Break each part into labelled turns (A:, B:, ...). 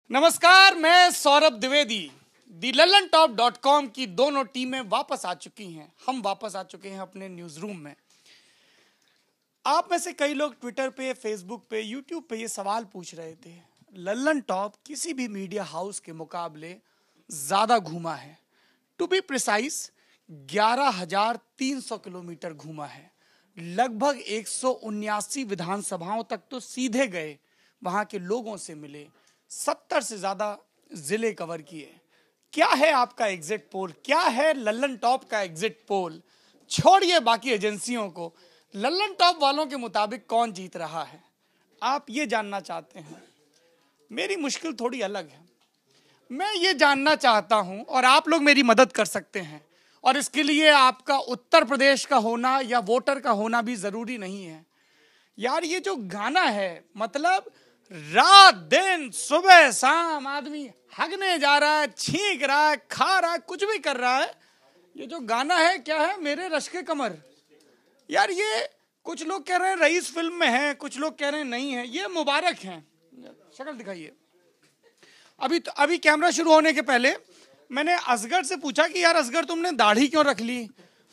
A: नमस्कार, मैं सौरभ द्विवेदी। दी LallanTop.com की दोनों टीमें वापस आ चुकी हैं। हम वापस आ चुके हैं अपने न्यूज रूम में। आप में से कई लोग ट्विटर पे, फेसबुक पे, यूट्यूब पे ये सवाल पूछ रहे थे, लल्लन टॉप किसी भी मीडिया हाउस के मुकाबले ज्यादा घूमा है। टू बी प्रिसाइज 11,300 किलोमीटर घूमा है। लगभग 179 विधानसभाओं तक तो सीधे गए, वहां के लोगों से मिले, 70 से ज्यादा जिले कवर किए। क्या है आपका एग्जिट पोल? क्या है लल्लन टॉप का एग्जिट पोल? छोड़िए बाकी एजेंसियों को, लल्लन टॉप वालों के मुताबिक कौन जीत रहा है? आप ये जानना चाहते हैं। मेरी मुश्किल थोड़ी अलग है। मैं ये जानना चाहता हूं और आप लोग मेरी मदद कर सकते हैं, और इसके लिए आपका उत्तर प्रदेश का होना या वोटर का होना भी जरूरी नहीं है। यार ये जो गाना है, मतलब रात दिन सुबह शाम आदमी हगने जा रहा है, छींक रहा है, खा रहा है, कुछ भी कर रहा है। ये जो गाना है क्या है? मेरे रश के कमर। यार ये कुछ लोग कह रहे हैं रईस फिल्म में है, कुछ लोग कह रहे हैं नहीं है। ये मुबारक हैं। शक्ल दिखाइए। अभी कैमरा शुरू होने के पहले मैंने असगर से पूछा कि यार असगर तुमने दाढ़ी क्यों रख ली?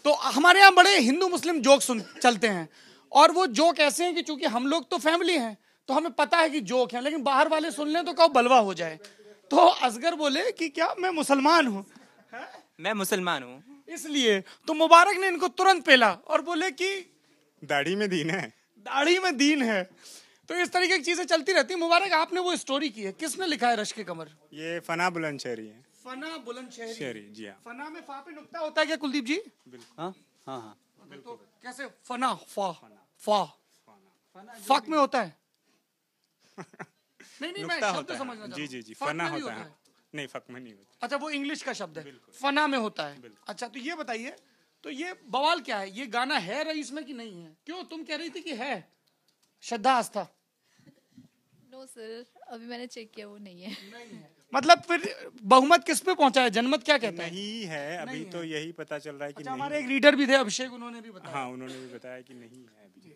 A: तो हमारे यहाँ बड़े हिंदू मुस्लिम जोक चलते हैं, और वो जोक ऐसे हैं कि चूंकि हम लोग तो फैमिली हैं तो हमें पता है कि जोक है, लेकिन बाहर वाले सुन लें तो कहो बलवा हो जाए। तो असगर बोले कि क्या मैं मुसलमान हूँ?
B: मैं मुसलमान हूँ।
A: इसलिए तो मुबारक ने इनको तुरंत पेला और बोले कि
C: दाढ़ी में दीन है,
A: दाढ़ी में दीन है। तो इस तरीके की चीजें चलती रहती। मुबारक, आपने वो स्टोरी की है, किसने लिखा है रश के कमर?
C: ये फना बुलंदशहरी है।
A: फना बुलंदशहरी।
C: शहरी, जी हाँ।
A: फना में फा पे नुक्ता होता है क्या कुलदीप जी?
B: हाँ हाँ हाँ।
A: तो कैसे फना फा फा फक में होता है? नहीं मैं
C: नुक्ता
A: शब्द
C: होता
A: समझना
C: है।
A: चाहता
C: जी
A: हूं।
C: जी जी,
A: फक
C: फना
A: में भी
C: होता है। नहीं, फक में नहीं होता।
A: अच्छा, वो इंग्लिश का शब्द है, फना में होता है। अच्छा, तो ये बताइए, तो ये बवाल क्या है? ये गाना है रईस में कि नहीं है? क्यों तुम कह रही थी कि है? श्रद्धा आस्था?
D: नो सर, अभी मैंने चेक किया, वो नहीं है।
A: मतलब फिर बहुमत किस पे पहुंचा है? जनमत क्या कहता है?
C: नहीं है अभी, तो यही पता चल रहा है कि
A: अच्छा,
C: नहीं।
A: हमारे एक रीडर भी थे अभिषेक, उन्होंने भी बताया।
C: हाँ, उन्होंने भी बताया कि नहीं है अभी।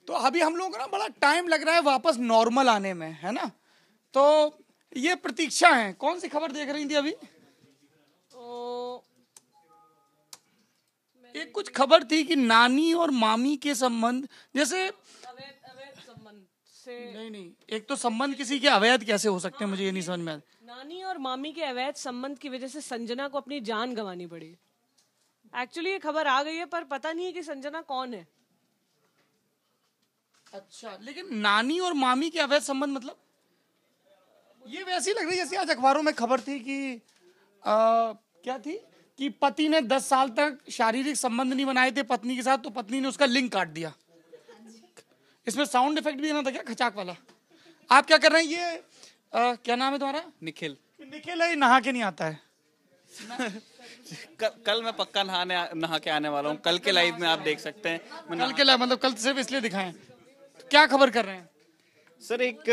A: तो अभी हम लोगों को ना बड़ा टाइम लग रहा है वापस नॉर्मल आने में, है ना? तो ये प्रतीक्षा है। कौन सी खबर देख रही थी अभी? एक कुछ खबर थी कि नानी और मामी के संबंध, जैसे
E: अवैध संबंध से।
A: नहीं, एक तो संबंध किसी के अवैध कैसे हो सकते हैं, मुझे ये नहीं समझ में आता।
E: नानी और मामी के अवैध संबंध की वजह से संजना को अपनी जान गंवानी पड़ी। एक्चुअली ये खबर आ गई है, पर पता नहीं है कि संजना कौन है।
A: अच्छा, लेकिन नानी और मामी के अवैध संबंध मतलब ये वैसी लग रही है जैसे आज अखबारों में खबर थी कि क्या थी कि पति ने 10 साल तक शारीरिक संबंध नहीं बनाए थे पत्नी के साथ, तो पत्नी ने उसका लिंक काट दिया। इसमें साउंड इफेक्ट भी देना था क्या, खचाक वाला? आप क्या कर रहे हैं? ये क्या नाम है तुम्हारा?
B: निखिल।
A: निखिल है, नहा के नहीं आता है।
B: कल मैं पक्का नहा के आने वाला हूँ। कल के लाइव में आप देख सकते हैं।
A: कल के लिए मतलब कल सिर्फ इसलिए दिखाएं? तो क्या खबर कर रहे हैं
B: सर? एक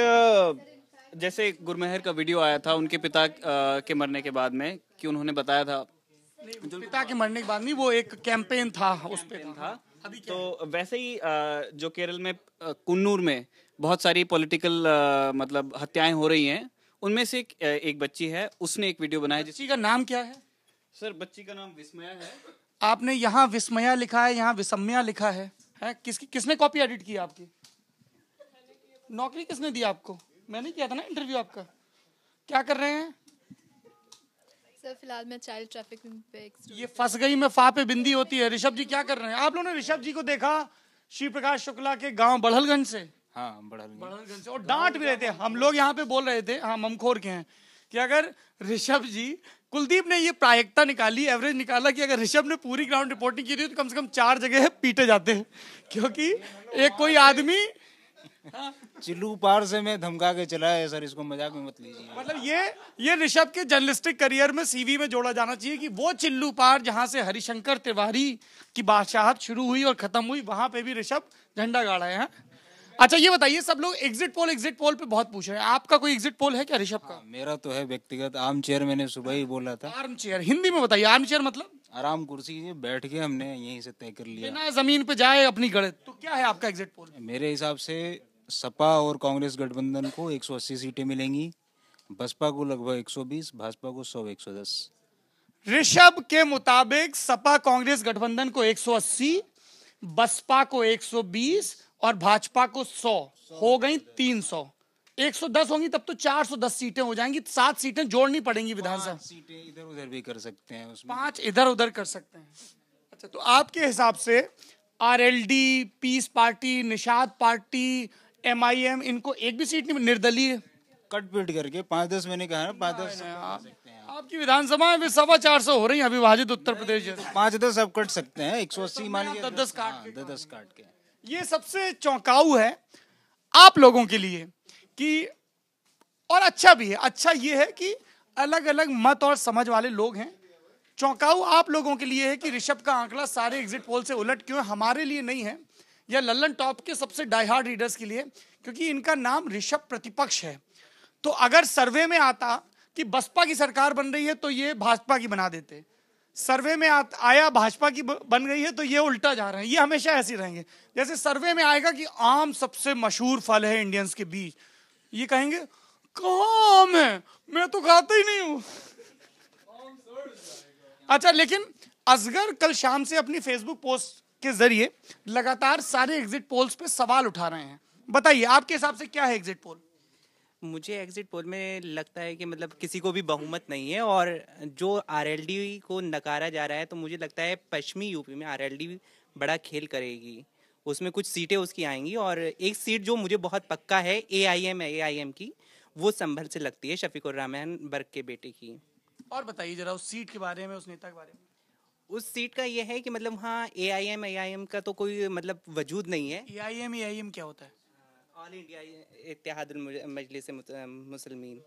B: जैसे गुरमेहर का वीडियो आया था उनके पिता के मरने के बाद में, कि उन्होंने बताया था।
A: पिता के मरने के बाद नहीं, वो एक कैंपेन था, उस पे था। अभी क्या
B: तो वैसे ही जो केरल में कुन्नूर में बहुत सारी पॉलिटिकल मतलब हत्याएं हो रही हैं, उनमें से एक बच्ची है, उसने एक वीडियो बनाया।
A: बच्ची का नाम क्या है?
B: सर बच्ची का नाम विस्मया है।
A: आपने यहाँ विस्मया लिखा है, यहाँ विसम्या लिखा है। किसने कॉपी एडिट की आपकी? नौकरी किसने दी आपको? मैंने किया था ना इंटरव्यू आपका। क्या कर रहे हैं
D: सर? फिलहाल मैं चाइल्ड ट्रैफिकिंग पे
A: ये फंस गई में फा पे बिंदी होती है। ऋषभ जी क्या कर रहे हैं? आप लोगों ने ऋषभ जी को देखा शिव प्रकाश शुक्ला के गांव बढ़लगंज से?
B: हाँ, बढ़लगंज
A: से। और डांट भी रहे थे। हम लोग यहाँ पे बोल रहे थे, हम ममखोर के हैं, कि अगर ऋषभ जी, कुलदीप ने ये प्रायिकता निकाली, एवरेज निकाला कि अगर ऋषभ ने पूरी ग्राउंड रिपोर्टिंग की थी तो कम से कम 4 जगह पीटे जाते हैं, क्योंकि एक कोई आदमी
F: चिल्लू पार से मैं धमका के चला है सर, इसको मजाक में मत लीजिए।
A: मतलब ये ऋषभ के जर्नलिस्टिक करियर में सीवी में जोड़ा जाना चाहिए कि वो चिल्लू पार जहां से हरिशंकर तिवारी की बादशाहत शुरू हुई और खत्म हुई, वहां पे भी ऋषभ झंडा गाड़ा है। अच्छा, ये बताइए, सब लोग एग्जिट पोल पे बहुत पूछ रहे हैं, आपका कोई एग्जिट पोल है क्या ऋषभ का?
F: मेरा तो है व्यक्तिगत आर्म चेयर, मैंने सुबह ही बोला था।
A: आर्म चेयर हिंदी में बताइए। आर्म चेयर मतलब
F: आराम कुर्सी बैठ के हमने यहीं से तय कर लिया,
A: बिना जमीन पे जाए अपनी गणित। तो क्या है आपका एग्जिट पोल?
F: मेरे हिसाब से सपा और कांग्रेस गठबंधन को 180 सीटें मिलेंगी, बसपा को लगभग 120, भाजपा को 100, 110।
A: ऋषभ के मुताबिक सपा कांग्रेस गठबंधन को 180, बसपा को 120 और भाजपा को 100, हो गई 300। 110 होंगी तब तो 410 सीटें हो जाएंगी, 7 सीटें जोड़नी पड़ेंगी विधानसभा।
F: सीटें इधर उधर भी कर सकते हैं उसमें।
A: 5 इधर उधर कर सकते हैं। अच्छा, तो आपके हिसाब से आरएलडी, पीस पार्टी, निषाद पार्टी, एमआईएम, इनको एक भी सीट नहीं, निर्दलीय
F: कट पीट करके 5-10 मैंने कहा ना, 5-10
A: आपकी विधानसभा में 425 हो रही है अविभाजित उत्तर प्रदेश जैसे।
F: 5-10 सब कट सकते हैं, 180 मान लीजिए,
A: 10-10 काट के।
F: 10-10 काट के।
A: ये सबसे चौंकाऊ है आप लोगों के लिए कि, और अच्छा भी है, अच्छा ये है कि अलग अलग मत और समझ वाले लोग हैं। चौंकाऊ आप लोगों के लिए है कि ऋषभ का आंकड़ा सारे एग्जिट पोल से उलट क्यों है, हमारे लिए नहीं है, या लल्लन टॉप के सबसे डाइहार्ड रीडर्स के लिए, क्योंकि इनका नाम ऋषभ प्रतिपक्ष है। तो अगर सर्वे में आता कि बसपा की सरकार बन रही है तो ये भाजपा की बना देते, सर्वे में आया भाजपा की बन गई है तो ये उल्टा जा रहे हैं। ये हमेशा ऐसे रहेंगे। जैसे सर्वे में आएगा कि आम सबसे मशहूर फल है इंडियंस के बीच, ये कहेंगे कहाँ आम है, मैं तो खाता ही नहीं हूं। अच्छा, लेकिन असगर कल शाम से अपनी फेसबुक पोस्ट के जरिए लगातार सारे एग्जिट पोल्स पे सवाल उठा रहे हैं। बताइए आपके हिसाब से क्या है एग्जिट पोल?
G: मुझे एग्जिट पोल में लगता है कि मतलब किसी को भी बहुमत नहीं है, और जो आरएलडी को नकारा जा रहा है तो मुझे लगता है पश्चिमी यूपी में आरएलडी बड़ा खेल करेगी, उसमें कुछ सीटें उसकी आएंगी, और एक सीट जो मुझे बहुत पक्का है एआईएम की, वो संभल से लगती है, शफीकुर रहमान बर्क के बेटे की।
A: और बताइए जरा उस सीट के बारे में, उस नेता के बारे में।
G: उस सीट का ये है कि मतलब हाँ, एआईएम का तो कोई मतलब वजूद नहीं है।
A: एआईएम क्या होता है?
G: ऑल इंडिया इत्तेहादुल मजलिस मुस्लिमीन।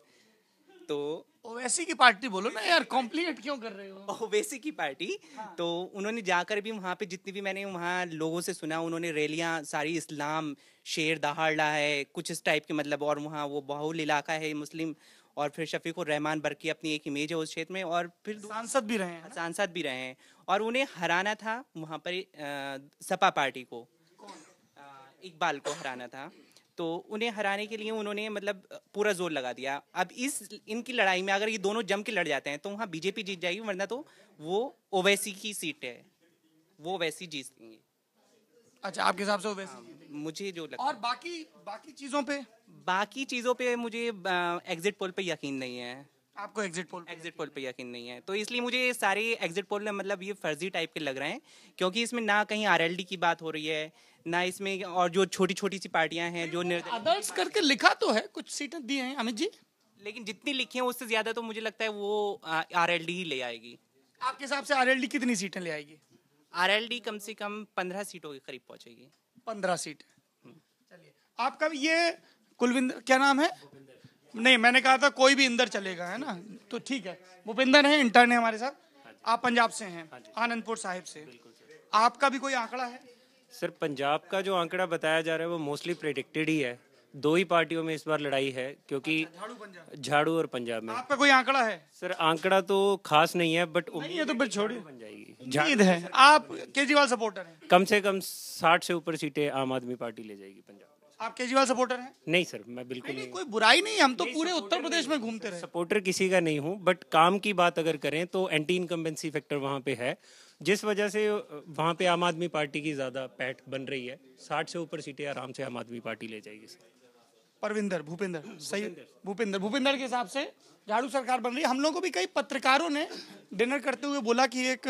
G: तो
A: ओवैसी की पार्टी बोलो ना यार, कॉम्प्लीकेट क्यों कर रहे हो?
G: ओवैसी की पार्टी। तो उन्होंने जाकर भी वहाँ पे जितनी भी मैंने वहाँ लोगों से सुना, उन्होंने रैलियाँ सारी इस्लाम शेर दहाड़ा है कुछ इस टाइप के मतलब, और वहाँ वो बहुल इलाका है मुस्लिम, और फिर शफीकुर रहमान बर्क की अपनी एक इमेज है उस क्षेत्र में, और फिर
A: सांसद भी रहे हैं।
G: सांसद भी रहे हैं, और उन्हें हराना था वहाँ पर सपा पार्टी को, इकबाल को हराना था। तो उन्हें हराने के लिए उन्होंने मतलब पूरा जोर लगा दिया। अब इनकी लड़ाई में अगर ये दोनों जम के लड़ जाते हैं तो वहाँ बीजेपी जीत जाएगी, वरना तो वो ओवैसी की सीट है, वो ओवैसी जीतेंगे।
A: अच्छा, आपके हिसाब से ओवैसी?
G: मुझे जो लगता
A: और बाकी चीजों पे
G: मुझे एग्जिट पोल पे यकीन नहीं है।
A: आपको एग्जिट पोल
G: पे यकीन नहीं है, तो इसलिए मुझे सारे एग्जिट पोल में मतलब ये फर्जी टाइप के लग रहे हैं, क्योंकि इसमें ना कहीं आरएलडी की बात हो रही है, ना इसमें, और जो छोटी छोटी सी पार्टियां हैं जो
A: अदर्स करके लिखा तो है, कुछ सीटें दी हैं अमित जी,
G: लेकिन जितनी लिखी हैं उससे ज्यादा तो मुझे लगता है वो आरएलडी ही ले आएगी।
A: आपके हिसाब से आरएलडी कितनी सीटें ले आएगी?
G: आरएलडी कम से कम 15 सीटों के करीब पहुंचेगी।
A: 15 सीट। चलिए, आपका ये कुलविंदर, क्या नाम है? नहीं, मैंने कहा था कोई भी इंदर चलेगा, है ना? तो ठीक है, भूपिंदर है, इंटर्न है हमारे साथ। आप पंजाब से हैं, आनंदपुर साहिब से। आपका भी कोई आंकड़ा है?
H: सर, पंजाब का जो आंकड़ा बताया जा रहा है वो मोस्टली प्रेडिक्टेड ही है। 2 ही पार्टियों में इस बार लड़ाई है, क्योंकि झाड़ू और पंजाब में।
A: आपका कोई आंकड़ा है?
H: सर, आंकड़ा तो खास नहीं है, बट
A: ये तो फिर छोड़िए,
H: बन जाएगी।
A: उम्मीद है। आप केजरीवाल सपोर्टर हैं?
H: कम से कम 60 से ऊपर सीटें आम आदमी पार्टी ले जाएगी पंजाब में।
A: आप केजरीवाल सपोर्टर हैं?
H: नहीं सर, मैं बिल्कुल
A: नहीं, कोई बुराई नहीं, हम तो पूरे उत्तर प्रदेश में घूमते रहे।
H: सपोर्टर किसी का नहीं हूँ, बट काम की बात अगर करें तो एंटी इनकम्बेंसी फैक्टर वहाँ पे है, जिस वजह से वहाँ पे आम आदमी पार्टी की ज्यादा पैठ बन रही है। 60 से ऊपर सीटें आराम से आम आदमी पार्टी ले जाएगी सर।
A: भूपिंदर सही, भूपिंदर के हिसाब से झाड़ू सरकार बन रही है। हम लोगों को भी कई पत्रकारों ने डिनर करते हुए बोला कि एक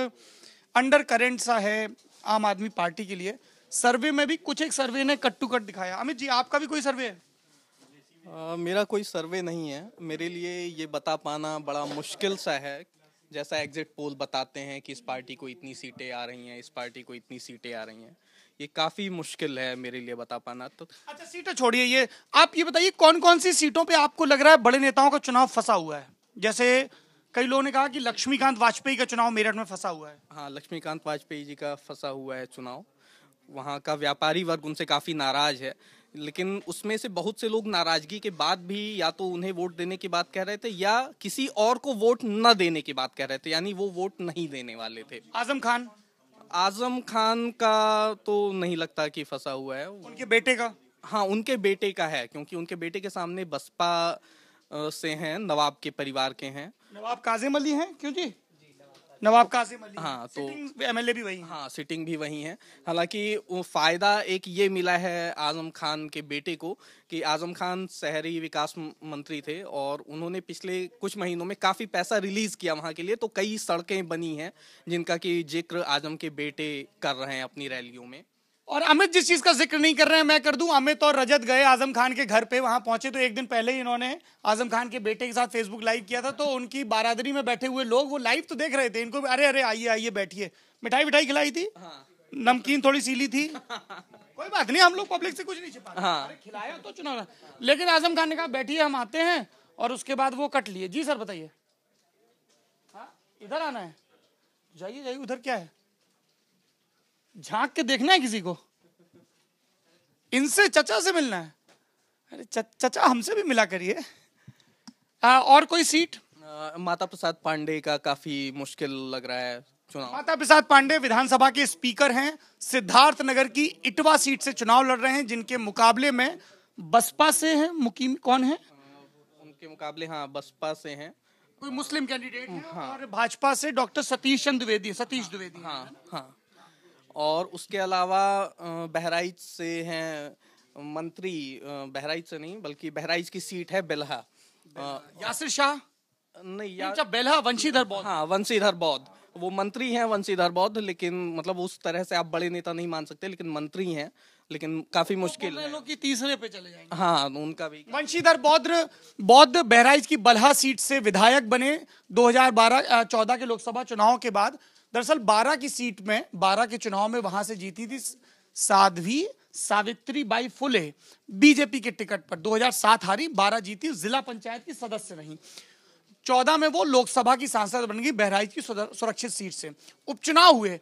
A: अंडर करेंट सा है आम आदमी पार्टी के लिए। सर्वे में भी कुछ एक सर्वे ने कट टू कट दिखाया। अमित जी, आपका भी कोई सर्वे है?
I: मेरा कोई सर्वे नहीं है। मेरे लिए ये बता पाना बड़ा मुश्किल सा है। जैसा एग्जिट पोल बताते हैं कि इस पार्टी को इतनी सीटें आ रही हैं, इस पार्टी को इतनी सीटें आ रही हैं, ये काफ़ी मुश्किल है मेरे लिए बता पाना। तो
A: अच्छा, सीटें छोड़िए, ये आप ये बताइए कौन कौन सी सीटों पे आपको लग रहा है बड़े नेताओं का चुनाव फंसा हुआ है? जैसे कई लोगों ने कहा कि लक्ष्मीकांत वाजपेयी का चुनाव मेरठ में फंसा हुआ है।
I: हाँ, लक्ष्मीकांत वाजपेयी जी का फंसा हुआ है चुनाव। वहाँ का व्यापारी वर्ग उनसे काफ़ी नाराज है, लेकिन उसमें से बहुत से लोग नाराजगी के बाद भी या तो उन्हें वोट देने की बात कह रहे थे या किसी और को वोट न देने की बात कह रहे थे, यानी वो वोट नहीं देने वाले थे। आजम खान का तो नहीं लगता कि फंसा हुआ है।
A: उनके बेटे का?
I: हाँ, उनके बेटे का है, क्योंकि उनके बेटे के सामने बसपा से हैं, नवाब के परिवार के हैं।
A: नवाब काजिम अली हैं, क्यों जी? नवाब काजिम अली।
I: हाँ, तो
A: एमएलए भी वही हैं।
I: हाँ, सिटिंग भी वही है। हालांकि वो फायदा एक ये मिला है आजम खान के बेटे को कि आजम खान शहरी विकास मंत्री थे और उन्होंने पिछले कुछ महीनों में काफी पैसा रिलीज किया वहां के लिए, तो कई सड़कें बनी हैं जिनका कि जिक्र आजम के बेटे कर रहे हैं अपनी रैलियों में।
A: और अमित जिस चीज का जिक्र नहीं कर रहे हैं मैं कर दूं, अमित और रजत गए आजम खान के घर पे, वहां पहुंचे तो एक दिन पहले ही इन्होंने आजम खान के बेटे के साथ फेसबुक लाइव किया था, तो उनकी बारादरी में बैठे हुए लोग वो लाइव तो देख रहे थे, इनको भी अरे अरे आइए आइए बैठिए, मिठाई विठाई खिलाई थी, नमकीन थोड़ी सीली थी, कोई बात नहीं, हम लोग पब्लिक से कुछ नहीं छिपा रहे, अरे खिलाया तो चुनाव। लेकिन आजम खान ने कहा बैठिए हम आते हैं, और उसके बाद वो कट लिए। जी सर बताइए। हाँ, इधर आना है, जाइए जाइए, उधर क्या है, झांक के देखना है किसी को, इनसे चचा से मिलना है, अरे चचा हमसे भी मिला करिए। और कोई सीट?
I: माता प्रसाद पांडे का काफी मुश्किल लग रहा है चुनाव।
A: माता प्रसाद पांडे विधानसभा के स्पीकर हैं, सिद्धार्थ नगर की इटवा सीट से चुनाव लड़ रहे हैं, जिनके मुकाबले में बसपा से हैं, मुकीम कौन है
I: उनके मुकाबले? हाँ, बसपा से हैं,
A: कोई मुस्लिम कैंडिडेट है, और भाजपा से डॉक्टर सतीश द्विवेदी।
I: हाँ हाँ। और उसके अलावा बहराइच से हैं मंत्री, बहराइच से नहीं बल्कि बहराइच की सीट है बेल्हा,
A: यासिर शाह
I: नहीं
A: बेल्हा, वंशीधर बौद्ध।
I: हाँ, वंशीधर बौद्ध, वो मंत्री हैं वंशीधर बौद्ध, लेकिन मतलब उस तरह से आप बड़े नेता नहीं मान सकते, लेकिन मंत्री हैं, लेकिन काफी मुश्किल है।
A: लोग की तीसरे पे चले जाएंगे।
I: हाँ, उनका भी।
A: वंशीधर बौद्ध बहराइच की बल्हा सीट से विधायक बने 2014 के लोकसभा चुनाव के बाद। दरअसल 12 की सीट में, 12 के चुनाव में वहां से जीती थी साध्वी सावित्रीबाई फुले बीजेपी के टिकट पर, 2007 हारी, 12 जीती, जिला पंचायत की सदस्य रही, 14 में वो लोकसभा की सांसद बन गई बहराइच की सुरक्षित सीट से। उपचुनाव हुए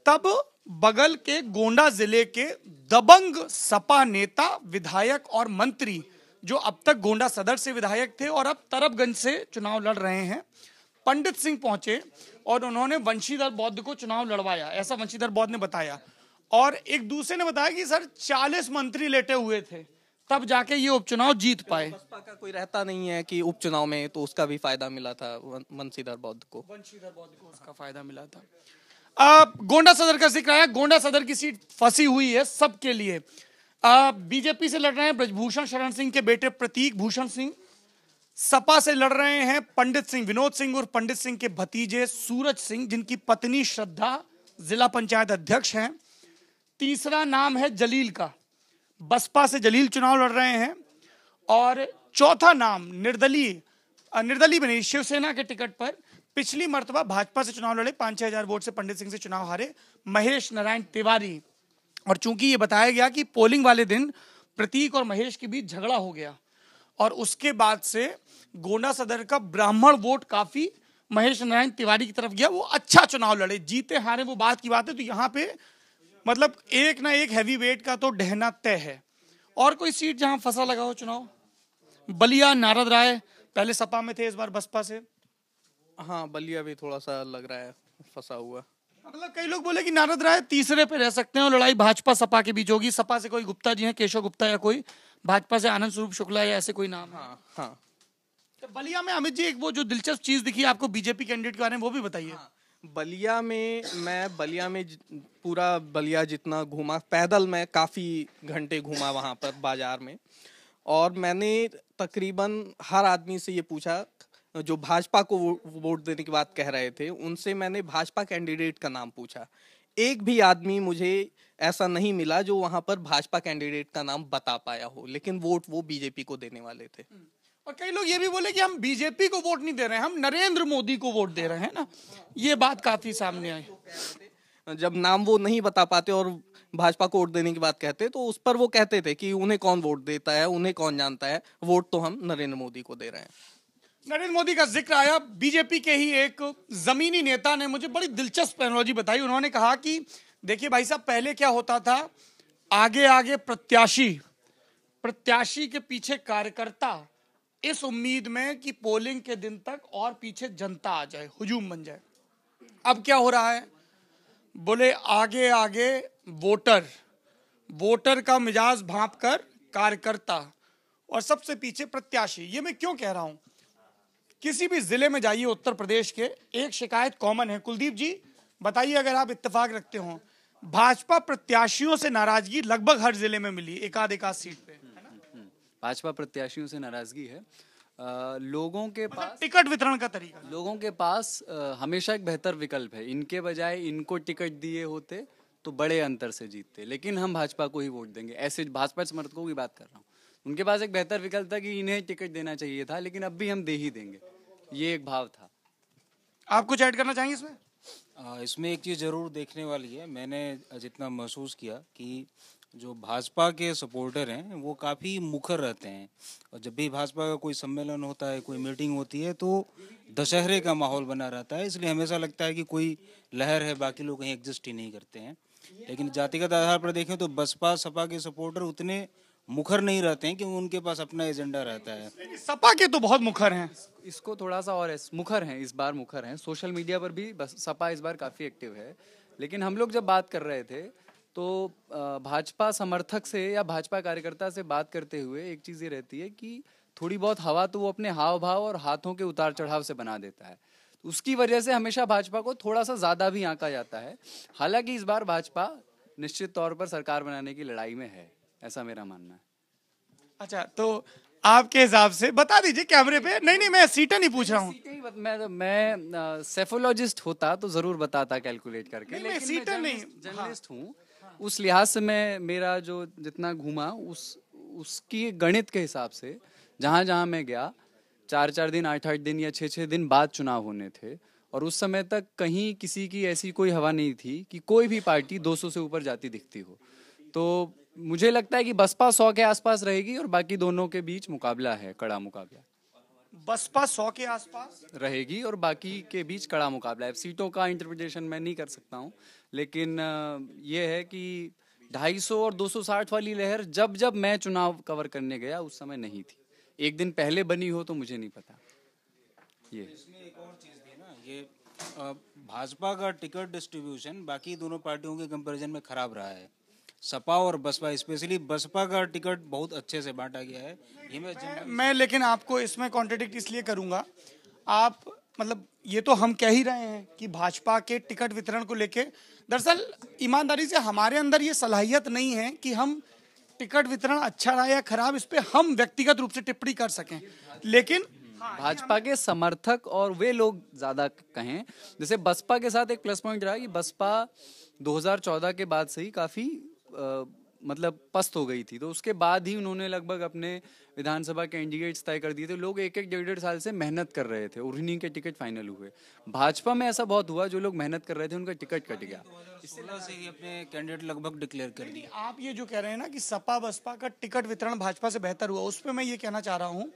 A: तब बगल के गोंडा जिले के दबंग सपा नेता, विधायक और मंत्री, जो अब तक गोंडा सदर से विधायक थे और अब तरबगंज से चुनाव लड़ रहे हैं, पंडित सिंह पहुंचे और उन्होंने वंशीधर बौद्ध को चुनाव लड़वाया, ऐसा वंशीधर बौद्ध ने बताया। और एक दूसरे ने बताया कि सर 40 मंत्री लेटे हुए थे, तब जाके ये उपचुनाव जीत पाए।
I: बसपा का कोई रहता नहीं है कि उपचुनाव में, तो उसका भी फायदा मिला था वंशीधर बौद्ध को
A: उसका फायदा मिला था। गोंडा सदर का जिक्र आया, गोंडा सदर की सीट फंसी हुई है सबके लिए। बीजेपी से लड़ रहे हैं ब्रजभूषण शरण सिंह के बेटे प्रतीक भूषण सिंह, सपा से लड़ रहे हैं पंडित सिंह, विनोद सिंह और पंडित सिंह के भतीजे सूरज सिंह, जिनकी पत्नी श्रद्धा जिला पंचायत अध्यक्ष हैं। तीसरा नाम है जलील का, बसपा से जलील चुनाव लड़ रहे हैं। और चौथा नाम निर्दलीय बनी शिवसेना के टिकट पर, पिछली मर्तबा भाजपा से चुनाव लड़े, 5-6 हजार वोट से पंडित सिंह से चुनाव हारे, महेश नारायण तिवारी। और चूंकि ये बताया गया कि पोलिंग वाले दिन प्रतीक और महेश के बीच झगड़ा हो गया और उसके बाद से गोंडा सदर का ब्राह्मण वोट काफी महेश नारायण तिवारी की तरफ गया, वो अच्छा चुनाव लड़े, जीते हारे वो बात की बात है। तो यहाँ पे मतलब एक ना एक हैवी वेट का तो डहना तय है। और कोई सीट जहां फंसा लगा हो चुनाव? बलिया, नारद राय पहले सपा में थे, इस बार बसपा से।
I: हाँ, बलिया भी थोड़ा सा लग रहा है फंसा हुआ।
A: मतलब कई लोग बोले कि नारद राय तीसरे पे रह सकते हैं और लड़ाई भाजपा सपा के बीच होगी। सपा से कोई गुप्ता जी हैं, केशव गुप्ता, या कोई भाजपा से आनंद स्वरूप शुक्ला, या ऐसे कोई नाम।
I: हाँ।
A: तो बलिया में अमित जी एक वो जो दिलचस्प चीज दिखी आपको बीजेपी कैंडिडेट के बारे में, वो भी बताइए।
I: बलिया में पूरा बलिया जितना घूमा, पैदल मैं काफी घंटे घूमा वहां पर बाजार में, और मैंने तकरीबन हर आदमी से ये पूछा जो भाजपा को वोट देने की बात कह रहे थे, उनसे मैंने भाजपा कैंडिडेट का नाम पूछा। एक भी आदमी मुझे ऐसा नहीं मिला जो वहां पर भाजपा कैंडिडेट का नाम बता पाया हो, लेकिन वोट वो बीजेपी को देने वाले थे।
A: और कई लोग ये भी बोले कि हम बीजेपी को वोट नहीं दे रहे हैं, हम नरेंद्र मोदी को वोट दे रहे हैं ना, ये बात काफी सामने आई।
I: जब नाम वो नहीं बता पाते और भाजपा को वोट देने की बात कहते, तो उस पर वो कहते थे कि उन्हें कौन वोट देता है, उन्हें कौन जानता है, वोट तो हम नरेंद्र मोदी को दे रहे हैं।
A: नरेंद्र मोदी का जिक्र आया, बीजेपी के ही एक जमीनी नेता ने मुझे बड़ी दिलचस्प एनालॉजी बताई। उन्होंने कहा कि देखिए भाई साहब, पहले क्या होता था, आगे आगे प्रत्याशी के पीछे कार्यकर्ता, इस उम्मीद में कि पोलिंग के दिन तक और पीछे जनता आ जाए, हुजूम बन जाए। अब क्या हो रहा है, बोले आगे आगे वोटर का मिजाज भांप कर कार्यकर्ता, और सबसे पीछे प्रत्याशी। ये मैं क्यों कह रहा हूं? किसी भी जिले में जाइए उत्तर प्रदेश के, एक शिकायत कॉमन है। कुलदीप जी बताइए, अगर आप इत्तेफाक रखते हो, भाजपा प्रत्याशियों से नाराजगी लगभग हर जिले में मिली, एकाध सीट पे, है ना?
J: भाजपा प्रत्याशियों से नाराजगी है। लोगों के पास
A: टिकट वितरण का तरीका,
J: लोगों के पास हमेशा एक बेहतर विकल्प है। इनके बजाय इनको टिकट दिए होते तो बड़े अंतर से जीतते, लेकिन हम भाजपा को ही वोट देंगे। ऐसे भाजपा समर्थकों की बात कर रहा हूँ। उनके पास एक बेहतर विकल्प था कि इन्हें टिकट देना चाहिए था, लेकिन अब भी हम दे ही देंगे, ये एक भाव था।
A: आप कुछ ऐड करना चाहेंगे इसमें?
F: इसमें एक चीज़ ज़रूर देखने वाली है। मैंने जितना महसूस किया कि जो भाजपा के सपोर्टर हैं वो काफ़ी मुखर रहते हैं, और जब भी भाजपा का कोई सम्मेलन होता है, कोई मीटिंग होती है, तो दशहरे का माहौल बना रहता है। इसलिए हमेशा लगता है कि कोई लहर है, बाकी लोग कहीं एग्जिस्ट ही नहीं करते हैं। लेकिन जातिगत आधार पर देखें तो बसपा सपा के सपोर्टर उतने मुखर नहीं रहते हैं, क्योंकि उनके पास अपना एजेंडा रहता है।
A: सपा के तो बहुत मुखर हैं।
J: इसको थोड़ा सा और मुखर हैं, इस बार मुखर हैं। सोशल मीडिया पर भी सपा इस बार काफ़ी एक्टिव है। लेकिन हम लोग जब बात कर रहे थे तो भाजपा समर्थक से या भाजपा कार्यकर्ता से बात करते हुए एक चीज़ ये रहती है कि थोड़ी बहुत हवा तो वो अपने हाव भाव और हाथों के उतार चढ़ाव से बना देता है। उसकी वजह से हमेशा भाजपा को थोड़ा सा ज़्यादा भी आंका जाता है। हालांकि इस बार भाजपा निश्चित तौर पर सरकार बनाने की लड़ाई में है, ऐसा मेरा मानना है।
A: अच्छा, तो आपके हिसाब से बता दीजिए कैमरे पे। नहीं, मैं सीटें नहीं पूछ रहा हूँ।
J: मैं सेफोलॉजिस्ट होता तो जरूर बताता कैलकुलेट करके,
A: नहीं, मैं
J: लेकिन
A: सीटें नहीं,
J: जर्नलिस्ट हूँ। उस लिहाज से मैं, मेरा जो जितना घूमा उसकी गणित के हिसाब से जहाँ जहाँ मैं गया, 4-4 दिन 8-8 दिन या 6-6 दिन बाद चुनाव होने थे, और उस समय तक कहीं किसी की ऐसी कोई हवा नहीं थी कि कोई भी पार्टी 200 से ऊपर जाती दिखती हो। तो मुझे लगता है कि बसपा 100 के आसपास रहेगी और बाकी दोनों के बीच मुकाबला है, कड़ा मुकाबला।
A: बसपा 100 के आसपास
J: रहेगी और बाकी के बीच कड़ा मुकाबला है। सीटों का इंटरप्रिटेशन मैं नहीं कर सकता हूँ, लेकिन ये है कि 250 और 260 वाली लहर जब जब मैं चुनाव कवर करने गया उस समय नहीं थी। एक दिन पहले बनी हो तो मुझे नहीं पता। ये
F: इसमें एक और चीज़ थी ना, ये भाजपा का टिकट डिस्ट्रीब्यूशन बाकी दोनों पार्टियों के कंपैरिजन में खराब रहा है। सपा और बसपा, स्पेशली बसपा का टिकट बहुत अच्छे से बांटा गया है। ये
A: मैं लेकिन आपको इसमें कॉन्ट्रडिक्ट इसलिए करूंगा। आप मतलब ये तो हम कह ही रहे हैं कि भाजपा के टिकट वितरण को लेके, दरअसल ईमानदारी से हमारे अंदर ये सलाहियत नहीं है कि हम टिकट वितरण अच्छा रहा या खराब इस पे हम व्यक्तिगत रूप से टिप्पणी कर सकें। लेकिन
J: भाजपा के समर्थक और वे लोग ज्यादा कहें, जैसे बसपा के साथ एक प्लस पॉइंट रहा कि बसपा 2014 के बाद से ही काफी मतलब पस्त हो गई थी, तो उसके बाद ही उन्होंने लगभग अपने विधानसभा कैंडिडेट्स तय कर दिए थे। लोग 1-1 साल से मेहनत कर रहे थे और उन्हीं के टिकट फाइनल हुए। भाजपा में ऐसा बहुत हुआ, जो लोग मेहनत कर रहे थे उनका टिकट कट गया।
F: 2016 से ही अपने कैंडिडेट लगभग डिक्लेयर कर दिए।
A: आप ये जो कह रहे हैं ना कि सपा बसपा का टिकट वितरण भाजपा से बेहतर हुआ, उस पर मैं ये कहना चाह रहा हूँ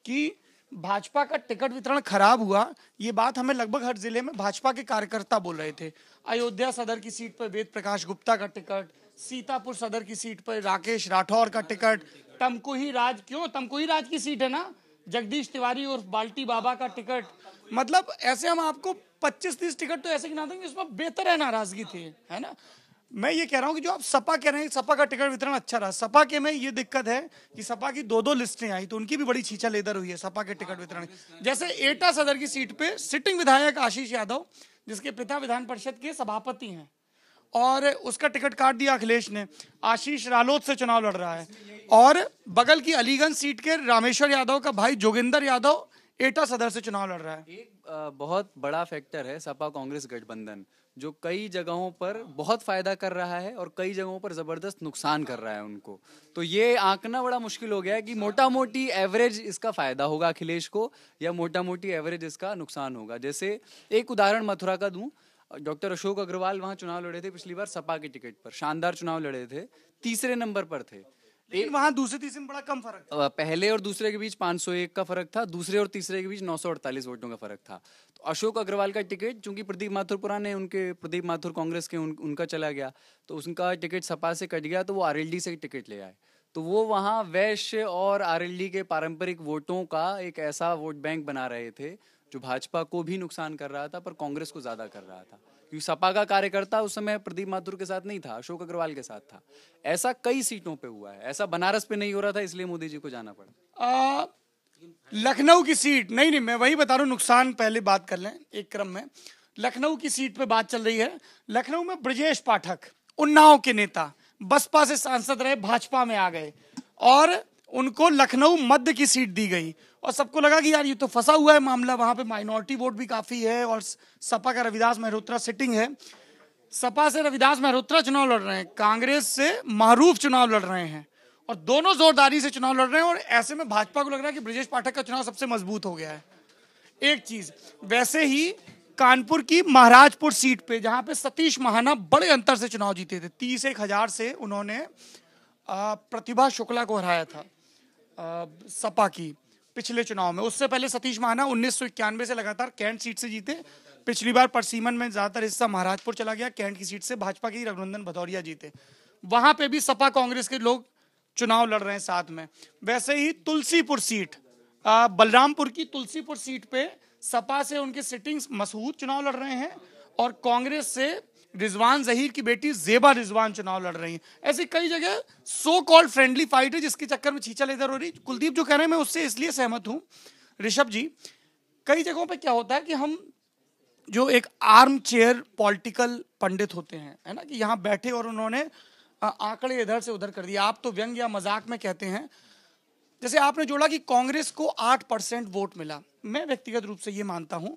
A: कि भाजपा का टिकट वितरण खराब हुआ, ये बात हमें लगभग हर जिले में भाजपा के कार्यकर्ता बोल रहे थे। अयोध्या सदर की सीट पर वेद प्रकाश गुप्ता का टिकट, सीतापुर सदर की सीट पर राकेश राठौर का टिकट, तमकुही राज की सीट है ना, जगदीश तिवारी और बाल्टी बाबा का टिकट। मतलब ऐसे हम आपको 25-30 टिकट तो ऐसे गिना देंगे इसमें बेहतर है, नाराजगी थी, है ना। मैं ये कह रहा हूँ कि जो आप सपा कह रहे हैं, सपा का टिकट वितरण अच्छा रहा। सपा के में ये दिक्कत है कि सपा की 2-2 लिस्टें आई तो उनकी भी बड़ी छीछा लेदर हुई है सपा के टिकट वितरण। जैसे एटा सदर की सीट पे सिटिंग विधायक आशीष यादव, जिसके पिता विधान परिषद के सभापति हैं, और उसका टिकट काट दिया अखिलेश ने। आशीष रालोद से चुनाव लड़ रहा है, और बगल की अलीगंज सीट के रामेश्वर यादव का भाई जोगिंदर यादव एटा सदर से चुनाव लड़ रहा है।
J: एक बहुत बड़ा फैक्टर है सपा कांग्रेस गठबंधन, जो कई जगहों पर बहुत फायदा कर रहा है और कई जगहों पर जबरदस्त नुकसान कर रहा है उनको। तो ये आंकना बड़ा मुश्किल हो गया है कि मोटा मोटी एवरेज इसका फायदा होगा अखिलेश को या मोटा मोटी एवरेज इसका नुकसान होगा। जैसे एक उदाहरण मथुरा का दूं, डॉक्टर अशोक अग्रवाल वहां चुनाव लड़े थे पिछली बार सपा के टिकट पर, शानदार चुनाव लड़े थे, तीसरे नंबर पर थे।
A: लेकिन वहां दूसरे तीसरे में बड़ा कम फर्क था।
J: पहले और दूसरे के बीच 501 का फर्क था, दूसरे और तीसरे के बीच 948 वोटों का फर्क था। तो अशोक अग्रवाल का टिकट, चूंकि प्रदीप माथुर पुराने उनके, प्रदीप माथुर कांग्रेस के उनका चला गया, तो उनका टिकट सपा से कट गया, तो वो आरएलडी से टिकट ले आए। तो वो वहाँ वैश्य और आरएलडी के पारंपरिक वोटों का एक ऐसा वोट बैंक बना रहे थे जो भाजपा को भी नुकसान कर रहा था पर कांग्रेस को ज्यादा कर रहा था, क्योंकि सपा का कार्यकर्ता उस समय प्रदीप माथुर के साथ नहीं था, अशोक अग्रवाल के साथ था। ऐसा कई सीटों पे हुआ है, ऐसा बनारस पे नहीं हो रहा था, इसलिए मोदी जी को जाना पड़ा।
A: लखनऊ की सीट नहीं, मैं वही बता रहा हूँ, नुकसान पहले बात कर लें एक क्रम में। लखनऊ की सीट पे बात चल रही है। लखनऊ में ब्रजेश पाठक, उन्नाव के नेता, बसपा से सांसद रहे, भाजपा में आ गए और उनको लखनऊ मध्य की सीट दी गई और सबको लगा कि यार ये तो फंसा हुआ है मामला, वहां पे माइनॉरिटी वोट भी काफी है और सपा का रविदास मेहरोत्रा सिटिंग है। सपा से रविदास मेहरोत्रा चुनाव लड़ रहे हैं, कांग्रेस से मारूफ चुनाव लड़ रहे हैं और दोनों जोरदारी से चुनाव लड़ रहे हैं और ऐसे में भाजपा को लग रहा है कि ब्रजेश पाठक का चुनाव सबसे मजबूत हो गया है। एक चीज, वैसे ही कानपुर की महाराजपुर सीट पे जहां पे सतीश महाना बड़े अंतर से चुनाव जीते थे, 31,000 से उन्होंने प्रतिभा शुक्ला को हराया था सपा की पिछले चुनाव में। उससे पहले सतीश महाना 1991 से लगातार कैंट सीट से जीते। पिछली बार परसीमन में ज्यादातर हिस्सा महाराजपुर चला गया, कैंट की सीट से भाजपा की रघुनंदन भदौरिया जीते। वहां पे भी सपा कांग्रेस के लोग चुनाव लड़ रहे हैं साथ में। वैसे ही तुलसीपुर सीट, बलरामपुर की तुलसीपुर सीट पे सपा से उनके सिटिंग्स मसूद चुनाव लड़ रहे हैं और कांग्रेस से रिजवान जहीर की बेटी जेबा रिजवान चुनाव लड़ रही हैं। ऐसी कई जगह सो कॉल्ड फ्रेंडली फाइट है जिसके चक्कर में छींचा इधर हो रही। कुलदीप जो कह रहे हैं मैं उससे इसलिए सहमत हूं ऋषभ जी, कई जगहों पे क्या होता है कि हम जो एक आर्म चेयर पॉलिटिकल पंडित होते हैं, है ना, कि यहाँ बैठे और उन्होंने आंकड़े इधर से उधर कर दिया। आप तो व्यंग या मजाक में कहते हैं, जैसे आपने जोड़ा कि कांग्रेस को 8% वोट मिला। मैं व्यक्तिगत रूप से ये मानता हूं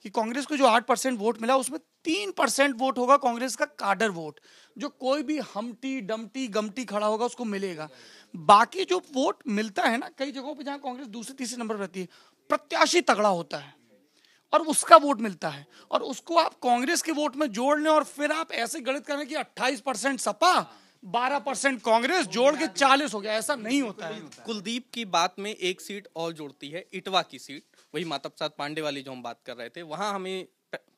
A: कि कांग्रेस को जो 8% वोट मिला उसमें 3% वोट होगा कांग्रेस का काडर वोट, जो कोई भी हमटी डमटी गमटी खड़ा होगा उसको मिलेगा। बाकी जो वोट मिलता है ना कई जगहों पे जहां कांग्रेस दूसरे तीसरे नंबर पर रहती है, प्रत्याशी तगड़ा होता है और उसका वोट मिलता है और उसको आप कांग्रेस के वोट में जोड़ लें और फिर आप ऐसे गणित करें कि 28% सपा 12% कांग्रेस जोड़ के 40 हो गया। ऐसा नहीं होता है।
I: कुलदीप की बात में एक सीट और जोड़ती है, इटवा की सीट, वही माता प्रसाद पांडे वाली जो हम बात कर रहे थे। वहां हमें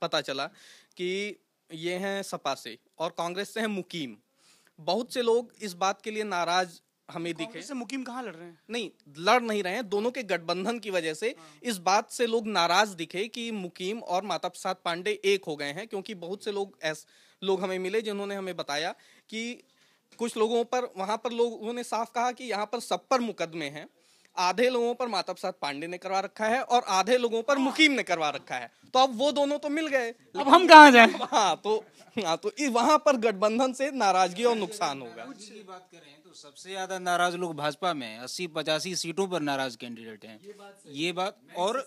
I: पता चला कि ये हैं सपा से और कांग्रेस से हैं मुकीम। बहुत से लोग इस बात के लिए नाराज हमें दिखे।
A: से मुकीम कहाँ लड़ रहे हैं?
I: नहीं, लड़ नहीं रहे हैं, दोनों के गठबंधन की वजह से इस बात से लोग नाराज दिखे कि मुकीम और माता प्रसाद पांडे एक हो गए हैं। क्योंकि बहुत से लोग हमें मिले जिन्होंने हमें बताया कि कुछ लोगों पर, वहां पर लोगों ने साफ कहा कि यहाँ पर सब पर मुकदमे हैं। आधे लोगों पर माता प्रसाद पांडे ने करवा रखा है और आधे लोगों पर मुकीम ने करवा रखा है। तो अब वो दोनों तो मिल गए,
A: अब हम कहाँ जाएं?
I: हाँ, तो वहां पर गठबंधन से नाराजगी और नुकसान होगा।
F: की बात करें तो सबसे ज्यादा नाराज लोग भाजपा में 80-85 सीटों पर नाराज कैंडिडेट हैं। ये बात और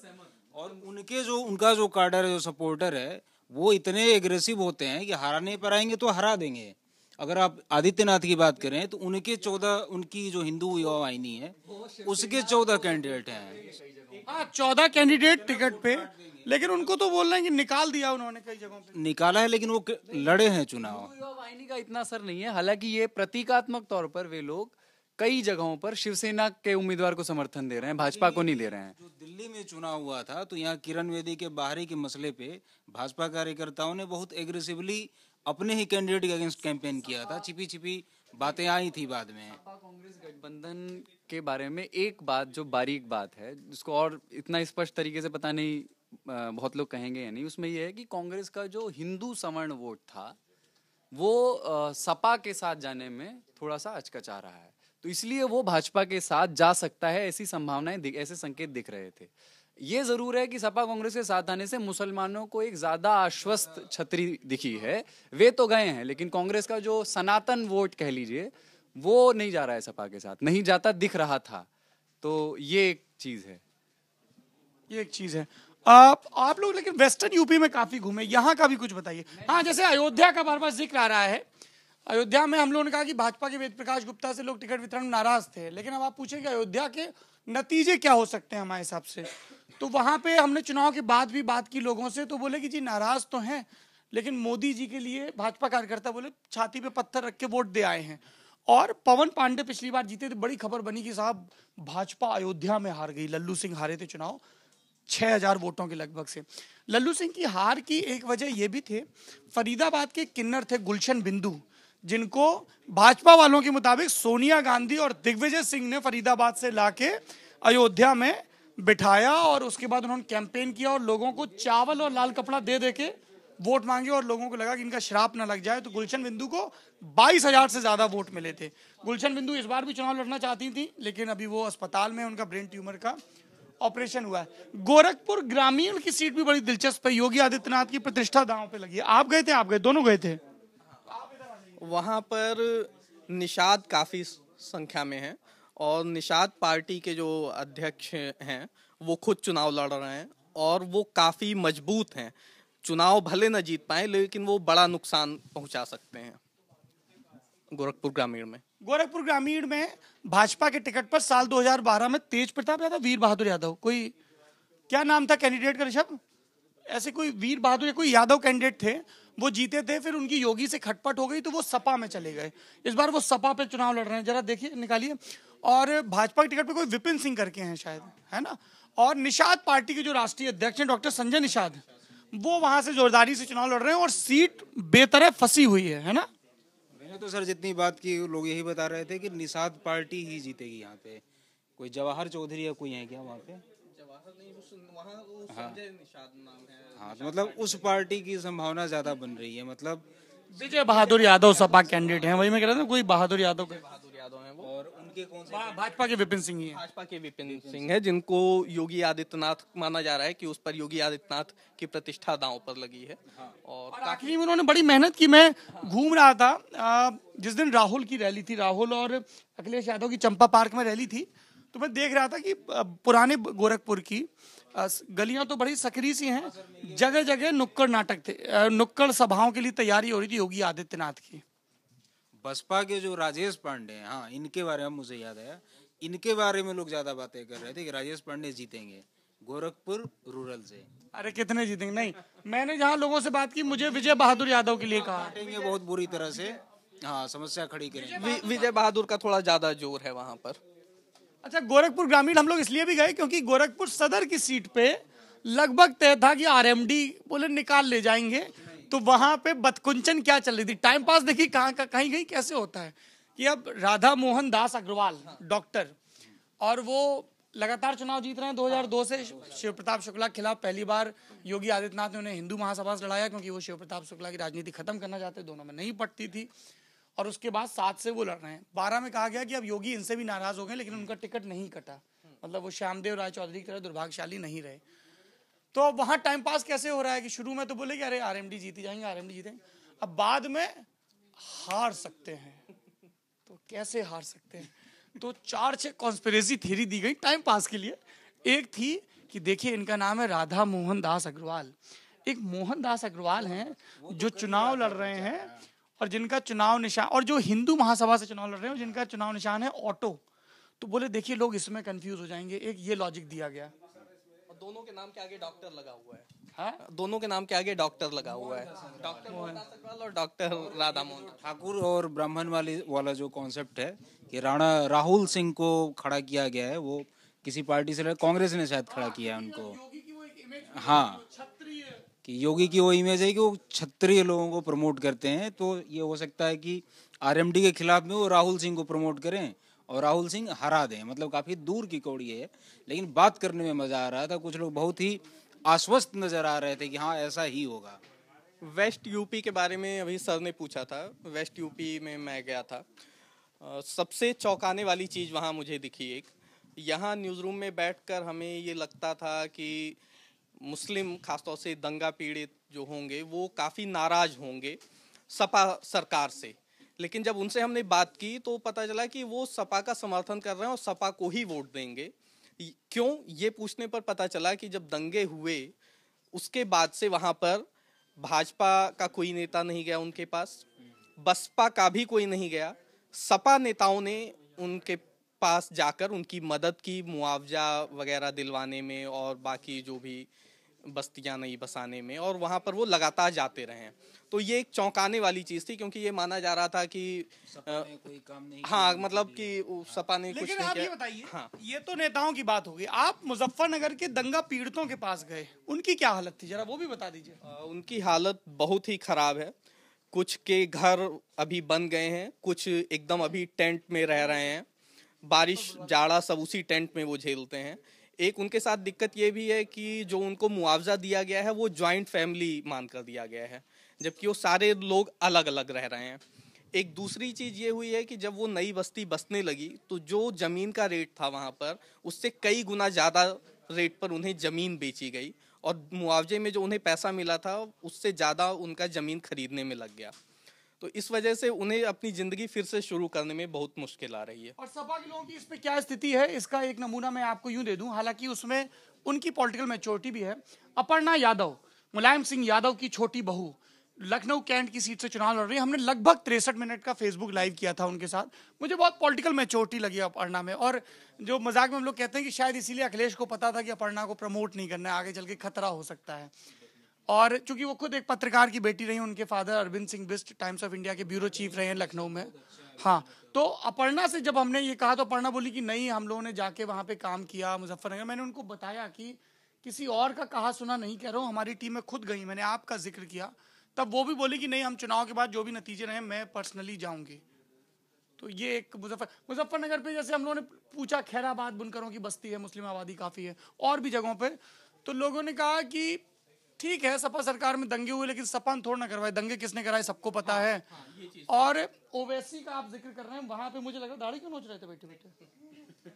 F: उनका जो कार्डर है, जो सपोर्टर है, वो इतने एग्रेसिव होते हैं कि हराने पर आएंगे तो हरा देंगे। अगर आप आदित्यनाथ की बात करें तो उनकी जो हिंदू युवा वाहिनी है उसके 14 कैंडिडेट हैं।
A: हाँ, 14 कैंडिडेट टिकट पे, लेकिन उनको तो बोल रहे हैं कि निकाल दिया उन्होंने कई जगहों पे।
F: निकाला है लेकिन वो लड़े हैं चुनाव।
J: युवा वाहिनी का इतना असर नहीं है, हालांकि ये प्रतीकात्मक तौर पर वे लोग कई जगहों पर शिवसेना के उम्मीदवार को समर्थन दे रहे हैं, भाजपा को नहीं दे रहे हैं।
F: जो दिल्ली में चुनाव हुआ था तो यहाँ किरण बेदी के बाहरी के मसले पे भाजपा कार्यकर्ताओं ने बहुत एग्रेसिवली अपने ही कैंडिडेट के अगेंस्ट कैंपेन किया था। छिपी छिपी बातें आई थी बाद में।
J: कांग्रेस गठबंधन के बारे में एक बात जो बारीक बात है, जिसको और इतना स्पष्ट तरीके से पता नहीं बहुत लोग कहेंगे या नहीं, उसमें यह है कि कांग्रेस का जो हिंदू सवर्ण वोट था वो सपा के साथ जाने में थोड़ा सा अचकचा रहा है, तो इसलिए वो भाजपा के साथ जा सकता है, ऐसी संभावनाएं, ऐसे संकेत दिख रहे थे। ये जरूर है कि सपा कांग्रेस के साथ आने से मुसलमानों को एक ज्यादा आश्वस्त छतरी दिखी है। वे तो गए हैं लेकिन कांग्रेस का जो सनातन वोट कह लीजिए वो नहीं जा रहा है सपा के साथ, नहीं जाता दिख रहा था। तो ये एक चीज है।
A: ये एक चीज है। आप लोग लेकिन वेस्टर्न यूपी में काफी घूमे, यहाँ का भी कुछ बताइए। हाँ, जैसे अयोध्या का बार बार जिक्र आ रहा है। अयोध्या में हम लोगों ने कहा कि भाजपा के वेद प्रकाश गुप्ता से लोग टिकट वितरण नाराज थे, लेकिन अब आप पूछेंगे अयोध्या के नतीजे क्या हो सकते हैं हमारे हिसाब से, तो वहां पे हमने चुनाव के बाद भी बात की लोगों से, तो बोले कि जी नाराज तो हैं लेकिन मोदी जी के लिए भाजपा कार्यकर्ता बोले छाती पे पत्थर रख के वोट दे आए हैं। और पवन पांडे पिछली बार जीते थे, बड़ी खबर बनी कि साहब भाजपा अयोध्या में हार गई। लल्लू सिंह हारे थे चुनाव 6000 वोटों के लगभग से। लल्लू सिंह की हार की एक वजह यह भी थे, फरीदाबाद के किन्नर थे गुलशन बिंदु, जिनको भाजपा वालों के मुताबिक सोनिया गांधी और दिग्विजय सिंह ने फरीदाबाद से लाके अयोध्या में बिठाया और उसके बाद उन्होंने कैंपेन किया और लोगों को चावल और लाल कपड़ा दे दे के वोट मांगे और लोगों को लगा कि इनका श्राप ना लग जाए, तो गुलशन बिंदु को 22,000 से ज्यादा वोट मिले थे। गुलशन बिंदु इस बार भी चुनाव लड़ना चाहती थी, लेकिन अभी वो अस्पताल में, उनका ब्रेन ट्यूमर का ऑपरेशन हुआ है। गोरखपुर ग्रामीण की सीट भी बड़ी दिलचस्प है, योगी आदित्यनाथ की प्रतिष्ठा दांव पे लगी है। आप गए थे? आप गए, दोनों गए थे?
I: वहाँ पर निषाद काफ़ी संख्या में है और निषाद पार्टी के जो अध्यक्ष हैं वो खुद चुनाव लड़ रहे हैं और वो काफ़ी मजबूत हैं। चुनाव भले न जीत पाए लेकिन वो बड़ा नुकसान पहुंचा सकते हैं गोरखपुर ग्रामीण में।
A: गोरखपुर ग्रामीण में भाजपा के टिकट पर साल 2012 में तेज प्रताप यादव, वीर बहादुर यादव, कोई क्या नाम था कैंडिडेट का ऋषभ, ऐसे कोई वीर बहादुर या कोई यादव कैंडिडेट थे, वो जीते थे। फिर उनकी योगी से खटपट हो गई तो वो सपा में चले गए। इस बार वो सपा पे चुनाव लड़ रहे हैं, जरा देखिए, निकालिए। और भाजपा के टिकट पे कोई विपिन सिंह करके हैं शायद, है ना। और निषाद पार्टी के जो राष्ट्रीय अध्यक्ष हैं डॉक्टर संजय निषाद, वो वहां से जोरदारी से चुनाव लड़ रहे हैं और सीट बेतरफ फंसी हुई है ना।
F: मैंने तो सर जितनी बात की लोग यही बता रहे थे कि निषाद पार्टी ही जीतेगी यहाँ पे। कोई जवाहर चौधरी या कोई है क्या वहाँ पे? हाँ, तो मतलब उस पार्टी की संभावना ज्यादा बन रही है। मतलब
A: विजय बहादुर यादव सपा कैंडिडेट हैं, वही मैं कह रहा था, कोई बहादुर यादव हैं वो।
F: और उनके कौन से?
A: भाजपा के विपिन सिंह ही हैं।
I: भाजपा के विपिन सिंह है जिनको योगी आदित्यनाथ माना जा रहा है कि उस पर योगी आदित्यनाथ की प्रतिष्ठा दांव पर लगी है।
A: और आखिरी में उन्होंने बड़ी मेहनत की। मैं घूम रहा था जिस दिन राहुल की रैली थी, राहुल और अखिलेश यादव की चंपा पार्क में रैली थी, तो मैं देख रहा था कि पुराने गोरखपुर की गलियां तो बड़ी सक्रिय सी हैं, जगह जगह नुक्कड़ नाटक थे, नुक्कड़ सभाओं के लिए तैयारी हो रही थी योगी आदित्यनाथ की।
F: बसपा के जो राजेश पांडे हैं, हाँ, इनके बारे में मुझे याद आया, इनके बारे में लोग ज्यादा बातें कर रहे थे कि राजेश पांडे जीतेंगे गोरखपुर रूरल से।
A: अरे कितने जीतेंगे? नहीं, मैंने जहाँ लोगों से बात की, मुझे विजय बहादुर यादव के लिए कहा
F: बहुत बुरी तरह से, हाँ, समस्या खड़ी करेंगे।
I: विजय बहादुर का थोड़ा ज्यादा जोर है वहां पर।
A: अच्छा, गोरखपुर ग्रामीण हम लोग इसलिए भी गए क्योंकि गोरखपुर सदर की सीट पे लगभग तय था कि आरएमडी बोले निकाल ले जाएंगे, तो वहां पे बतकुंचन क्या चल रही थी, टाइम पास देखिए कहीं कहीं कैसे होता है कि अब राधा मोहन दास अग्रवाल डॉक्टर, और वो लगातार चुनाव जीत रहे हैं 2002 से शिव प्रताप शुक्ला के खिलाफ। पहली बार योगी आदित्यनाथ ने उन्हें हिंदू महासभा से लड़ाया क्योंकि वो शिव प्रताप शुक्ला की राजनीति खत्म करना चाहते, दोनों में नहीं पटती थी। और उसके बाद 7 से वो लड़ रहे हैं। 12 में कहा गया कि अब योगी इनसे भी नाराज हो गए, लेकिन उनका टिकट नहीं कटा, मतलब वो श्यामदेव राय चौधरी की तरह दुर्भाग्यशाली नहीं रहे। तो वहां टाइम पास कैसे हो रहा है कि शुरू में तो बोले कि अरे आरएमडी जीती जाएंगे, आरएमडी जीतेंगे, अब बाद में हार सकते हैं। तो कैसे हार सकते हैं? तो 4-6 कॉन्स्पिरेसी थ्योरी दी गई टाइम पास के लिए। एक थी कि देखिए इनका नाम है राधा मोहन दास अग्रवाल, एक मोहन दास अग्रवाल हैं जो चुनाव लड़ रहे हैं और जिनका चुनाव निशान, और जो हिंदू महासभा से चुनाव लड़ रहे हैं जिनका चुनाव निशान है ऑटो। तो बोले देखिए लोग इसमें कंफ्यूज हो जाएंगे, एक ये लॉजिक दिया गया।
I: दोनों के नाम के आगे डॉक्टर लगा हुआ है।
A: हाँ?
I: दोनों के नाम के आगे डॉक्टर लगा हुआ है, डॉक्टर मोहनदास अग्रवाल और डॉक्टर राधा मोहन
F: ठाकुर और ब्राह्मण वाला जो कॉन्सेप्ट है कि राहुल सिंह को खड़ा किया गया है, वो किसी पार्टी से कांग्रेस ने शायद खड़ा किया है उनको। हाँ, कि योगी की वो इमेज है कि वो क्षत्रिय लोगों को प्रमोट करते हैं, तो ये हो सकता है कि आरएमडी के खिलाफ में वो राहुल सिंह को प्रमोट करें और राहुल सिंह हरा दें। मतलब काफी दूर की कौड़ी है, लेकिन बात करने में मजा आ रहा था। कुछ लोग बहुत ही आश्वस्त नजर आ रहे थे कि हाँ ऐसा ही होगा।
I: वेस्ट यूपी के बारे में अभी सर ने पूछा था, वेस्ट यूपी में मैं गया था। सबसे चौंकाने वाली चीज़ वहाँ मुझे दिखी एक, यहाँ न्यूज़ रूम में बैठकर हमें ये लगता था कि मुस्लिम खासतौर से दंगा पीड़ित जो होंगे वो काफ़ी नाराज़ होंगे सपा सरकार से, लेकिन जब उनसे हमने बात की तो पता चला कि वो सपा का समर्थन कर रहे हैं और सपा को ही वोट देंगे। क्यों, ये पूछने पर पता चला कि जब दंगे हुए उसके बाद से वहाँ पर भाजपा का कोई नेता नहीं गया उनके पास, बसपा का भी कोई नहीं गया, सपा नेताओं ने उनके पास जाकर उनकी मदद की मुआवजा वगैरह दिलवाने में और बाकी जो भी बस्तियां नहीं बसाने में, और वहाँ पर वो लगातार जाते रहे। तो ये एक चौंकाने वाली चीज़ थी क्योंकि ये माना जा रहा था कि
F: कोई काम नहीं,
I: हाँ, मतलब कि सपा ने कुछ
A: लेकिन
I: नहीं
A: आप
I: किया।
A: ये बताइए,
I: हाँ,
A: ये तो नेताओं की बात होगी, आप मुजफ्फरनगर के दंगा पीड़ितों के पास गए, उनकी क्या हालत थी, जरा वो भी बता दीजिए।
I: उनकी हालत बहुत ही खराब है। कुछ के घर अभी बन गए हैं, कुछ एकदम अभी टेंट में रह रहे हैं, बारिश जाड़ा सब उसी टेंट में वो झेलते हैं। एक उनके साथ दिक्कत ये भी है कि जो उनको मुआवजा दिया गया है वो जॉइंट फैमिली मानकर दिया गया है, जबकि वो सारे लोग अलग अलग रह रहे हैं। एक दूसरी चीज़ ये हुई है कि जब वो नई बस्ती बसने लगी तो जो ज़मीन का रेट था वहाँ पर उससे कई गुना ज़्यादा रेट पर उन्हें ज़मीन बेची गई और मुआवजे में जो उन्हें पैसा मिला था उससे ज़्यादा उनका ज़मीन खरीदने में लग गया। तो इस वजह से उन्हें अपनी ज़िंदगी फिर से शुरू करने में बहुत मुश्किल आ रही है।
A: और सपा के लोगों की इस पे क्या स्थिति है, इसका एक नमूना मैं आपको यूं दे दूं, हालांकि उसमें उनकी पॉलिटिकल मैच्योरिटी भी है। अपर्णा यादव, मुलायम सिंह यादव की छोटी बहू, लखनऊ कैंट की सीट से चुनाव लड़ रही है। हमने लगभग 63 मिनट का फेसबुक लाइव किया था उनके साथ। मुझे बहुत पॉलिटिकल मैच्योरिटी लगी अपर्णा में, और जो मजाक में हम लोग कहते हैं कि शायद इसीलिए अखिलेश को पता था कि अपर्णा को प्रमोट नहीं करना है, आगे चल के खतरा हो सकता है। और चूंकि वो खुद एक पत्रकार की बेटी रही, उनके फादर अरविंद सिंह बिस्ट टाइम्स ऑफ इंडिया के ब्यूरो चीफ रहे हैं लखनऊ में। हाँ, तो अपर्णा से जब हमने ये कहा तो अपर्णा बोली कि नहीं, हम लोगों ने जाके वहाँ पे काम किया मुजफ्फरनगर। मैंने उनको बताया कि किसी और का कहा सुना नहीं कह रहा हूँ, हमारी टीम में खुद गई, मैंने आपका जिक्र किया। तब वो भी बोली कि नहीं, हम चुनाव के बाद जो भी नतीजे रहे मैं पर्सनली जाऊंगी। तो ये एक मुजफ्फरनगर पे जैसे हम लोगों ने पूछा, खैराबाद बुनकरों की बस्ती है, मुस्लिम आबादी काफ़ी है, और भी जगहों पे, तो लोगों ने कहा कि ठीक है सपा सरकार में दंगे हुए, लेकिन सपा थोड़ा ना करवाए, दंगे किसने कराए सबको पता है। और ओवैसी का आप जिक्र कर रहे हैं, वहां पे मुझे लगा दाढ़ी क्यों नोच रहे थे बैठे बैठे,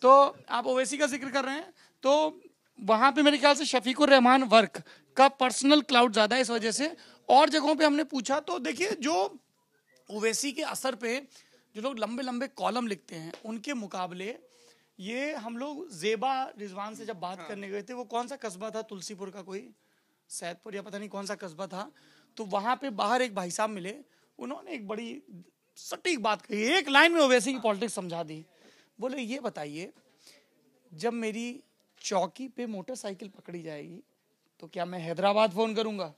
A: तो आप ओवैसी का जिक्र कर रहे हैं, तो वहां पे मेरे ख्याल से शफीकुर रहमान वर्क का पर्सनल क्लाउड ज्यादा है इस वजह से। और जगहों पे हमने पूछा तो देखिए, जो ओवैसी के असर पे जो लोग लंबे लंबे कॉलम लिखते हैं उनके मुकाबले ये हम लोग जेबा रिजवान से जब बात करने गए थे, वो कौन सा कस्बा था, तुलसीपुर का कोई सैदपुर या पता नहीं कौन सा कस्बा था, तो वहां पे बाहर एक भाई साहब मिले, उन्होंने एक बड़ी सटीक बात कही, एक लाइन में ओवैसी की पॉलिटिक्स समझा दी। बोले ये बताइए, जब मेरी चौकी पे मोटरसाइकिल पकड़ी जाएगी तो क्या मैं हैदराबाद फोन करूंगा?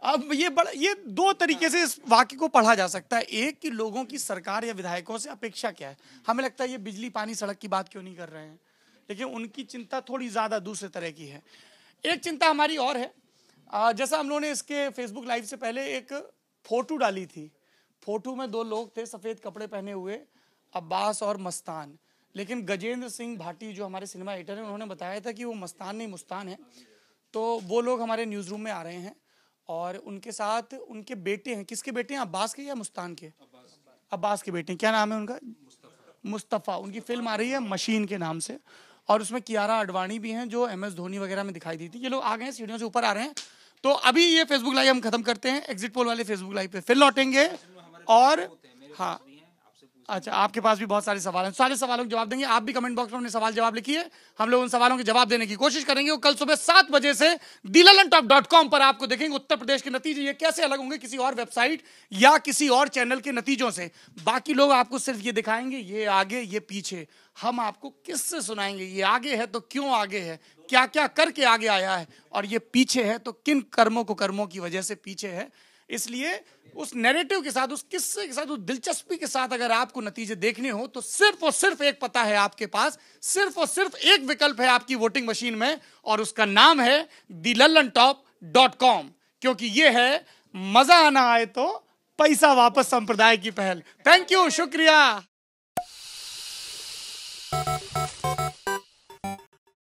A: अब ये दो तरीके से इस वाक्य को पढ़ा जा सकता है। एक कि लोगों की सरकार या विधायकों से अपेक्षा क्या है। हमें लगता है ये बिजली पानी सड़क की बात क्यों नहीं कर रहे हैं, लेकिन उनकी चिंता थोड़ी ज्यादा दूसरे तरह की है। एक चिंता हमारी और है, जैसा हम लोगों ने इसके फेसबुक लाइव से पहले एक फोटो डाली थी, फोटो में दो लोग थे सफेद कपड़े पहने हुए, अब्बास और मस्तान, लेकिन गजेंद्र सिंह भाटी जो हमारे सिनेमा एडिटर हैं उन्होंने बताया था कि वो मस्तान नहीं मुस्तान है। तो वो लोग हमारे न्यूज़ रूम में आ रहे हैं और उनके साथ उनके बेटे हैं। किसके बेटे हैं, अब्बास के या मुस्तान के? अब्बास के बेटे हैं। क्या नाम है उनका? मुस्तफ़ा। उनकी फिल्म आ रही है मशीन के नाम से, और उसमें कियारा आडवाणी भी हैं जो MS धोनी वगैरह में दिखाई दी थी। ये लोग आ गए हैं, सीढ़ियों से ऊपर आ रहे हैं। तो अभी ये फेसबुक लाइव हम खत्म करते हैं, एग्जिट पोल वाले फेसबुक लाइव पे फिर लौटेंगे। और हाँ, अच्छा, आपके पास भी बहुत सारे सवाल हैं, सारे सवालों के जवाब देंगे। आप भी कमेंट बॉक्स में अपने सवाल जवाब लिखिए, हम लोग उन सवालों के जवाब देने की कोशिश करेंगे। और कल सुबह 7 बजे से thelalantop.com पर आपको देखेंगे उत्तर प्रदेश के नतीजे ये कैसे अलग होंगे किसी और वेबसाइट या किसी और चैनल के नतीजों से। बाकी लोग आपको सिर्फ ये दिखाएंगे, ये आगे ये पीछे। हम आपको किससे सुनाएंगे, ये आगे है तो क्यों आगे है, क्या क्या करके आगे आया है, और ये पीछे है तो किन कर्मों की वजह से पीछे है। इसलिए उस नैरेटिव के साथ, उस किस्से के साथ, उस दिलचस्पी के साथ अगर आपको नतीजे देखने हो तो सिर्फ और सिर्फ एक पता है आपके पास, सिर्फ और सिर्फ एक विकल्प है आपकी वोटिंग मशीन में, और उसका नाम है thelalantop.com, क्योंकि ये है मजा आना आए तो पैसा वापस संप्रदाय की पहल। थैंक यू, शुक्रिया।